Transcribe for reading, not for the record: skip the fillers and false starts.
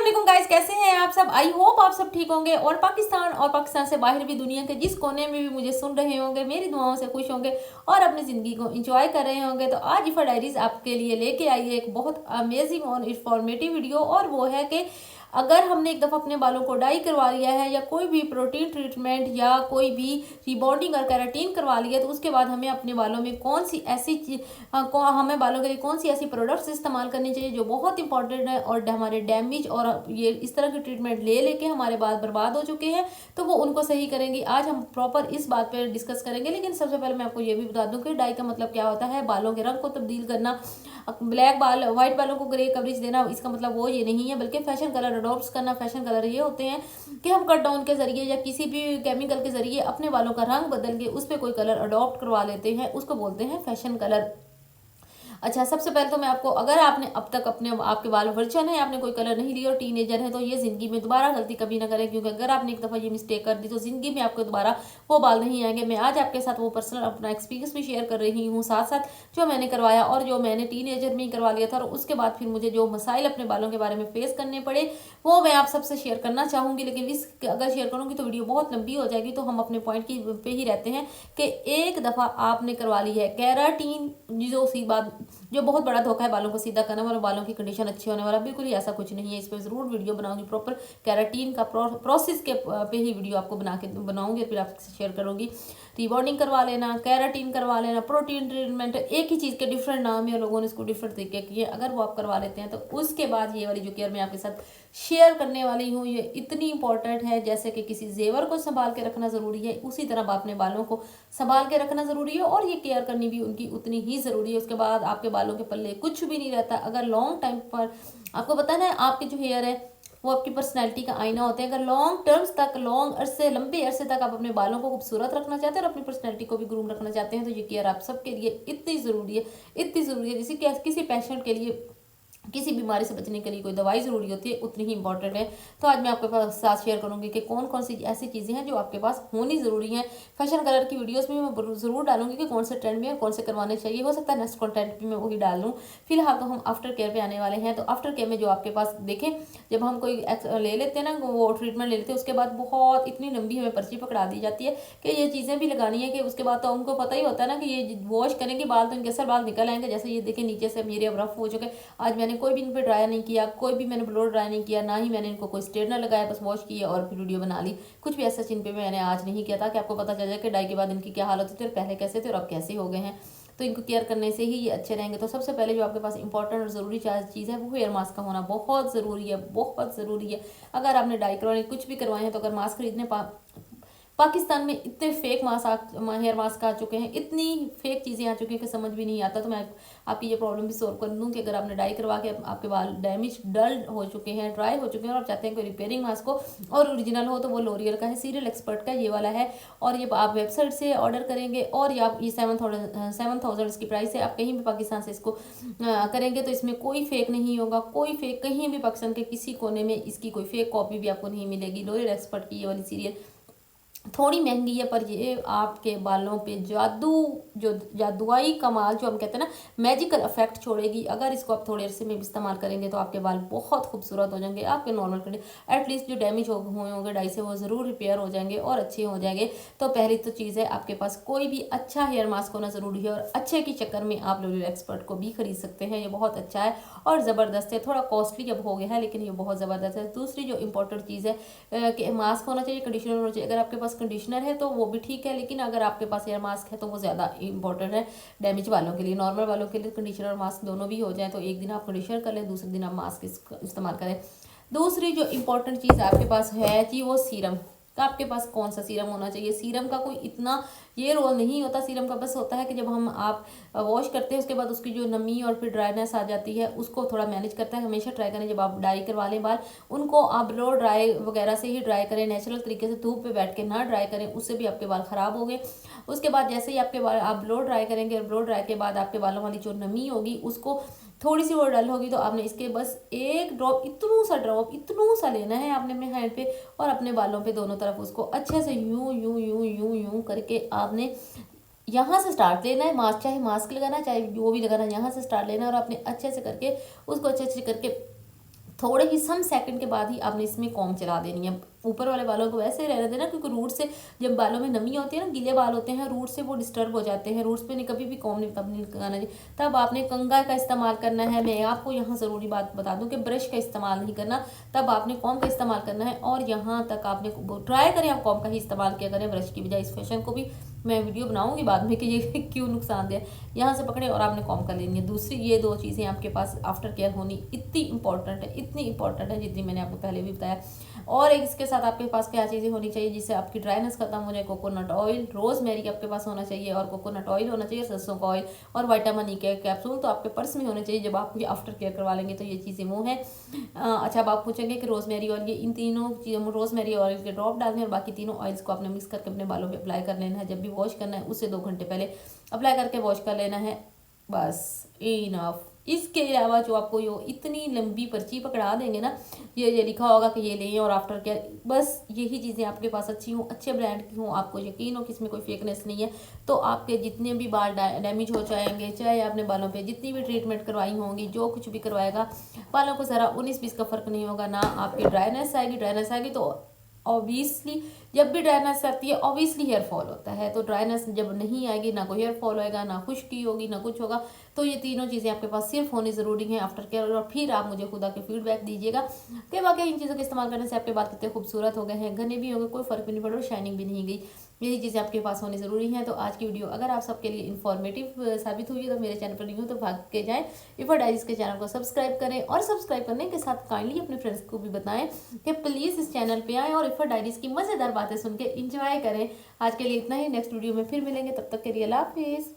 वालेकुम गाइस, कैसे हैं आप सब। आई होप आप सब ठीक होंगे और पाकिस्तान से बाहर भी दुनिया के जिस कोने में भी मुझे सुन रहे होंगे मेरी दुआओं से खुश होंगे और अपनी ज़िंदगी को एंजॉय कर रहे होंगे। तो आज इफ़ा डायरीज आपके लिए लेके आई है एक बहुत अमेजिंग और इंफॉर्मेटिव वीडियो, और वो है कि अगर हमने एक दफ़ा अपने बालों को डाई करवा लिया है या कोई भी प्रोटीन ट्रीटमेंट या कोई भी रिबॉन्डिंग और केराटिन करवा लिया, तो उसके बाद हमें अपने बालों में कौन सी ऐसी हमें बालों के लिए कौन सी ऐसी प्रोडक्ट्स इस्तेमाल करनी चाहिए जो बहुत इंपॉर्टेंट है और हमारे डैमेज और ये इस तरह की ट्रीटमेंट ले लेके हमारे बाल बर्बाद हो चुके हैं तो वो उनको सही करेंगी। आज हम प्रॉपर इस बात पर डिस्कस करेंगे, लेकिन सबसे पहले मैं आपको ये भी बता दूं कि डाई का मतलब क्या होता है। बालों के रंग को तब्दील करना, ब्लैक बाल व्हाइट बालों को ग्रे कवरेज देना, इसका मतलब वो ये नहीं है, बल्कि फैशन कलर अडॉप्ट करना। फैशन कलर ये होते हैं कि हम कट डाउन के जरिए या किसी भी केमिकल के जरिए अपने बालों का रंग बदल के उस पर कोई कलर अडॉप्ट करवा लेते हैं, उसको बोलते हैं फैशन कलर। अच्छा, सबसे पहले तो मैं आपको, अगर आपने अब तक अपने आपके बाल वर्चन है, आपने कोई कलर नहीं लिया और टीनेजर है, तो ये जिंदगी में दोबारा गलती कभी ना करें, क्योंकि अगर आपने एक दफ़ा ये मिस्टेक कर दी तो जिंदगी में आपको दोबारा वो बाल नहीं आएंगे। मैं आज आपके साथ वो पर्सनल अपना एक्सपीरियंस भी शेयर कर रही हूँ, साथ साथ जो मैंने करवाया और जो मैंने टीनेजर में ही करवा लिया था और उसके बाद फिर मुझे जो मसाइल अपने बालों के बारे में फेस करने पड़े वो मैं आप सबसे शेयर करना चाहूँगी। लेकिन इस अगर शेयर करूँगी तो वीडियो बहुत लंबी हो जाएगी, तो हम अपने पॉइंट की पे ही रहते हैं कि एक दफ़ा आपने करवा ली है केराटिन, जो सी बात जो बहुत बड़ा धोखा है बालों को सीधा करने वाला, बालों की कंडीशन अच्छी होने वाला, बिल्कुल ही ऐसा कुछ नहीं है। इस पर जरूर वीडियो बनाऊंगी, प्रॉपर केराटिन का प्रोसेस के पे ही वीडियो आपको बना के बनाऊंगी और फिर आपसे शेयर करूंगी। रिबॉन्डिंग करवा लेना, केराटिन करवा लेना, प्रोटीन ट्रीटमेंट, एक ही चीज़ के डिफरेंट नाम है और लोगों ने इसको डिफरेंट तरीके किए। अगर वो आप करवा लेते हैं तो उसके बाद ये वाली जो केयर मैं आपके साथ शेयर करने वाली हूँ ये इतनी इंपॉर्टेंट है, जैसे कि किसी जेवर को संभाल के रखना ज़रूरी है, उसी तरह अपने बालों को संभाल के रखना ज़रूरी है और ये केयर करनी भी उनकी उतनी ही ज़रूरी है। उसके बाद आपके बालों के पल्ले कुछ भी नहीं रहता। अगर लॉन्ग टाइम पर, आपको पता है ना, आपके जो हेयर है वो आपकी पर्सनैलिटी का आईना होते हैं। अगर लॉन्ग टर्म्स तक, लॉन्ग अरसे, लंबे अरसे तक आप अपने बालों को खूबसूरत रखना चाहते हैं और अपनी पर्सनैलिटी को भी ग्रूम रखना चाहते हैं, तो ये केयर आप सबके लिए इतनी ज़रूरी है, इतनी ज़रूरी है। जैसे कि किसी पेशेंट के लिए किसी बीमारी से बचने के लिए कोई दवाई ज़रूरी होती है, उतनी ही इंपॉर्टेंट है। तो आज मैं आपके पास साथ शेयर करूंगी कि कौन कौन सी ऐसी चीज़ें हैं जो आपके पास होनी ज़रूरी हैं। फैशन कलर की वीडियोस में मैं ज़रूर डालूंगी कि कौन से ट्रेंड में और कौन से करवाने चाहिए, हो सकता है नेक्स्ट कंटेंट भी मैं वही डाल लूँ। फिलहाल तो हम आफ्टर केयर पे आने वाले हैं। तो आफ्टर केयर में जो आपके पास देखें, जब हम कोई ले लेते हैं ना, वो ट्रीटमेंट ले लेते हैं, उसके बाद बहुत इतनी लंबी हमें पर्ची पकड़ा दी जाती है कि ये चीज़ें भी लगानी है, कि उसके बाद तो उनको पता ही होता है ना कि ये वॉश करेंगे बाल तो इनके असर बाल निकल आएंगे। जैसे ये देखें नीचे से मेरे अब रफ हो चुके। आज मैंने कोई भी इन पर ड्राई नहीं किया, कोई भी मैंने ब्लो ड्राई नहीं किया, ना ही मैंने इनको कोई स्ट्रेटनर लगाया, बस वॉश किया और फिर वीडियो बना ली। कुछ भी ऐसा चिन पे मैंने आज नहीं किया था कि आपको पता चल जाए कि डाई के बाद इनकी क्या हालत होती है और पहले कैसे थे और अब कैसे हो गए हैं। तो इनको केयर करने से ही ये अच्छे रहेंगे। तो सबसे पहले जो आपके पास इंपॉर्टेंट और ज़रूरी चीज़ है वो हेयर मास्क का होना बहुत ज़रूरी है, बहुत ज़रूरी है। अगर आपने डाई करवाने कुछ भी करवाए हैं तो अगर मास्क खरीदने पाकिस्तान में इतने फेक हेयर मास्क आ चुके हैं, इतनी फेक चीज़ें आ चुकी हैं कि समझ भी नहीं आता। तो मैं आपकी ये प्रॉब्लम भी सॉल्व कर दूँ कि अगर आपने डाई करवा के आपके बाल डैमेज, डल हो चुके हैं, ड्राई हो चुके हैं और आप चाहते हैं कोई रिपेयरिंग मास्क हो और ओरिजिनल हो, तो वो लोरियल का है, सीरियल एक्सपर्ट का ये वाला है। और ये आप वेबसाइट से ऑर्डर करेंगे और ये आप, ये 7,000 इसकी प्राइस है। आप कहीं भी पाकिस्तान से इसको करेंगे तो इसमें कोई फेक नहीं होगा, कोई फेक कहीं भी पाकिस्तान के किसी कोने में इसकी कोई फेक कॉपी भी आपको नहीं मिलेगी। लोरियल एक्सपर्ट की ये वाली सीरियल थोड़ी महंगी है, पर ये आपके बालों पे जादू, जो जादुआई कमाल जो हम कहते हैं ना, मैजिकल इफेक्ट छोड़ेगी। अगर इसको आप थोड़े अरसे में इस्तेमाल करेंगे तो आपके बाल बहुत खूबसूरत हो जाएंगे। आपके नॉर्मल कंडीशन एटलीस्ट जो डैमेज हुए होंगे डाई से, वो ज़रूर रिपेयर हो जाएंगे और अच्छे हो जाएंगे। तो पहली तो चीज़ है, आपके पास कोई भी अच्छा हेयर मास्क होना ज़रूरी है और अच्छे के चक्कर में आप लोरियल एक्सपर्ट को भी खरीद सकते हैं। ये बहुत अच्छा है और ज़बरदस्त है, थोड़ा कॉस्टली अब हो गया है लेकिन ये बहुत ज़बरदस्त है। दूसरी जो इंपॉर्टेंट चीज़ है कि मास्क होना चाहिए, कंडीशनर होना चाहिए। अगर आपके पास कंडीशनर है तो वो भी ठीक है, लेकिन अगर आपके पास हेयर मास्क है तो वो ज़्यादा इंपॉर्टेंट है डैमेज वालों के लिए। नॉर्मल वालों के लिए कंडीशनर और मास्क दोनों भी हो जाए, तो एक दिन आप कंडीशनर कर लें, दूसरे दिन आप मास्क इस्तेमाल करें। दूसरी जो इंपॉर्टेंट चीज़ आपके पास है जी, वो सीरम। तो आपके पास कौन सा सीरम होना चाहिए। सीरम का कोई इतना ये रोल नहीं होता। सीरम का बस होता है कि जब हम आप वॉश करते हैं उसके बाद उसकी जो नमी और फिर ड्राइनेस आ जाती है उसको थोड़ा मैनेज करता है। हमेशा ट्राई करें जब आप डाई करवा लें बाल, उनको आप ब्लो ड्राई वगैरह से ही ड्राई करें, नेचुरल तरीके से धूप पे बैठ के ना ड्राई करें, उससे भी आपके बाल ख़राब हो गए। उसके बाद जैसे ही आपके बाल आप ब्लो ड्राई करेंगे और ब्लो ड्राई के बाद आपके बालों वाली जो नमी होगी उसको थोड़ी सी वो डल होगी, तो आपने इसके बस एक ड्रॉप, इतनू सा लेना है आपने अपने हैंड पे और अपने बालों पे दोनों तरफ उसको अच्छे से यूं यूं यूं यूं यूं करके आपने यहाँ से स्टार्ट लेना है। मास्क, चाहे मास्क लगाना चाहे जो भी लगाना, यहाँ से स्टार्ट लेना है और आपने अच्छे से करके उसको अच्छे से करके थोड़े ही सम सेकंड के बाद ही आपने इसमें कॉम चला देनी है। ऊपर वाले बालों को वैसे रहने देना, क्योंकि रूट से जब बालों में नमी होती है ना, गीले बाल होते हैं, रूट से वो डिस्टर्ब हो जाते हैं। रूट्स पे नहीं, कभी भी कॉम नहीं तब नहीं लगाना चाहिए। तब आपने कंघा का इस्तेमाल करना है। मैं आपको यहाँ ज़रूरी बात बता दूँ कि ब्रश का इस्तेमाल नहीं करना, तब आपने कॉम का इस्तेमाल करना है। और यहाँ तक आपने ट्राई करें आप कॉम का ही इस्तेमाल किया करें ब्रश की बजाय। इस फैशन को भी मैं वीडियो बनाऊंगी बाद में कि ये क्यों नुकसानदेह है। यहाँ से पकड़े और आपने कॉम कर लेनी है। दूसरी ये दो चीज़ें आपके पास आफ्टर केयर होनी इतनी इंपॉर्टेंट है, इतनी इंपॉर्टेंट है जितनी मैंने आपको पहले भी बताया। और एक इसके साथ आपके पास क्या चीज़ें होनी चाहिए जिससे आपकी ड्राइनेस खत्म हो जाए? कोकोनट ऑयल, रोजमेरी आपके पास होना चाहिए, और कोकोनट ऑयल होना चाहिए, सरसों का ऑयल, और विटामिन ई के कैप्सूल तो आपके पर्स में होने चाहिए। जब आप आफ्टर केयर करवा लेंगे तो ये चीज़ें वो हैं। अच्छा, अब आप पूछेंगे कि रोजमेरी ऑयल, ये इन तीनों चीज़ों, रोजमेरी ऑयल के ड्रॉप डालने और बाकी तीनों ऑयल्स को आपने मिक्स करके अपने बालों पर अप्लाई कर लेना है। जब भी वॉश करना है उससे 2 घंटे पहले अप्लाई करके वॉश कर लेना है, बस इनफ। इसके अलावा जो आपको यो इतनी लंबी पर्ची पकड़ा देंगे ना, ये लिखा होगा कि ये लें और आफ्टर केयर, बस यही चीज़ें आपके पास अच्छी हों, अच्छे ब्रांड की हों, आपको यकीन हो कि इसमें कोई फेकनेस नहीं है, तो आपके जितने भी बाल डैमेज हो जाएंगे, चाहे आपने बालों पे जितनी भी ट्रीटमेंट करवाई होंगी, जो कुछ भी करवाएगा, बालों को ज़रा 19-20 का फ़र्क नहीं होगा। ना आपकी ड्राइनेस आएगी तो ऑब्वियसली जब भी ड्राइनेस आती है ऑब्वियसली हेयर फॉल होता है। तो ड्राइनेस जब नहीं आएगी, ना कोई हेयर फॉल होएगा, ना खुश्की होगी, ना कुछ होगा। तो ये तीनों चीज़ें आपके पास सिर्फ होनी ज़रूरी है आफ्टर केयर। और फिर आप मुझे खुदा के फीडबैक दीजिएगा कि वाकई इन चीज़ों के इस्तेमाल करने से आपके बाल कितने खूबसूरत हो गए हैं, घने भी हो गए, कोई फ़र्क भी नहीं पड़ा और शाइनिंग भी नहीं गई। यही चीज़ें आपके पास होनी ज़रूरी हैं। तो आज की वीडियो अगर आप सबके लिए इन्फॉर्मेटिव साबित हुई है तो मेरे चैनल पर नहीं हो तो भाग के जाएँ, इफ़ा डायरीज के चैनल को सब्सक्राइब करें, और सब्सक्राइब करने के साथ काइंडली अपने फ्रेंड्स को भी बताएं कि प्लीज़ इस चैनल पे आएँ और इफ़ा डायरीज की मज़ेदार बातें सुन के इंजॉय करें। आज के लिए इतना ही, नेक्स्ट वीडियो में फिर मिलेंगे, तब तक के लिए अल्लाह हाफिज़।